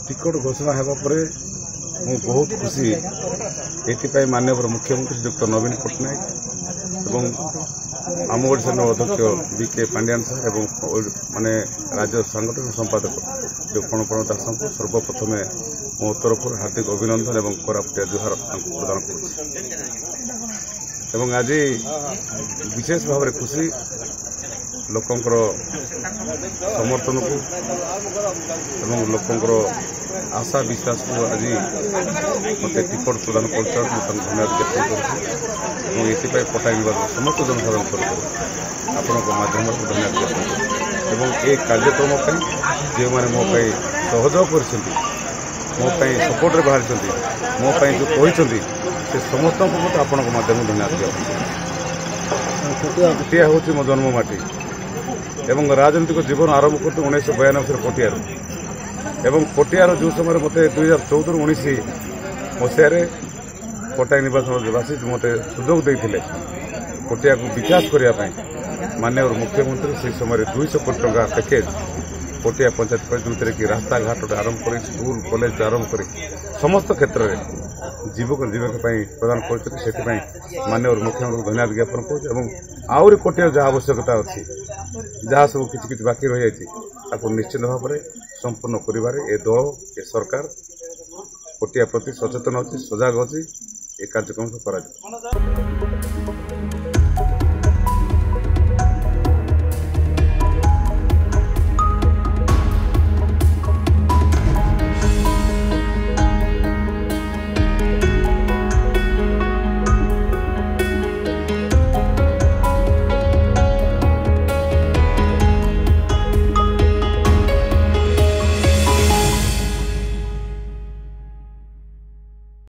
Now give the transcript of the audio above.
ticket घोषणा होगा पर मु बहुत खुशी ये माननीय मुख्यमंत्री डॉक्टर नवीन पट्टनायक एवं आम ओडिशा अध्यक्ष बीके पांड्यान साहब एवं माने राज्य संगठन संपादक जो प्रणव दास को सर्वप्रथम मो तरफ हार्दिक अभिनंदन एवं कोरापुटिया जुहार प्रदान कर आज विशेष भाव में खुशी लोकंकर समर्थन को एवं लोकंकर आशा विश्वास को आज मत टिकट प्रदान कर धन्यवाद ज्ञापन कर पटाई समस्त जनसाधारण तरफ आपण माध्यम धन्यवाद ज्ञापन कर ये कार्यक्रम जो मैंने मो सहयोग कर सपोर्ट रे बाहर मो जो कहते से समस्त आपण माध्यम धन्यवाद ज्ञापन पटिया हूँ मो जन्ममाटी एवं राजनीतिक जीवन आरंभ करते 1992 पटियार एवं पटियार जो समय मत 2014-19 मसीह पटाई निर्वाचनवासी मत सुजोग देते पटिया को विकास करने माननीय मुख्यमंत्री से समय 200 कोटी टंका पैकेज पटिया पंचायत परिषद कि रास्ता घाट आरंभ कर स्कूल कॉलेज आरंभ कर समस्त क्षेत्र में जीवक प्रदान कर माननीय मुख्यमंत्री धन्यवाद ज्ञापन कर कोटिया जहाँ आवश्यकता अच्छी जहाँ सब किसी बाकी रही जाती निश्चित भाव में संपूर्ण कर दल ए सरकार पटिया प्रति सचेतन अच्छी सजग अच्छी ये कार्यक्रम कर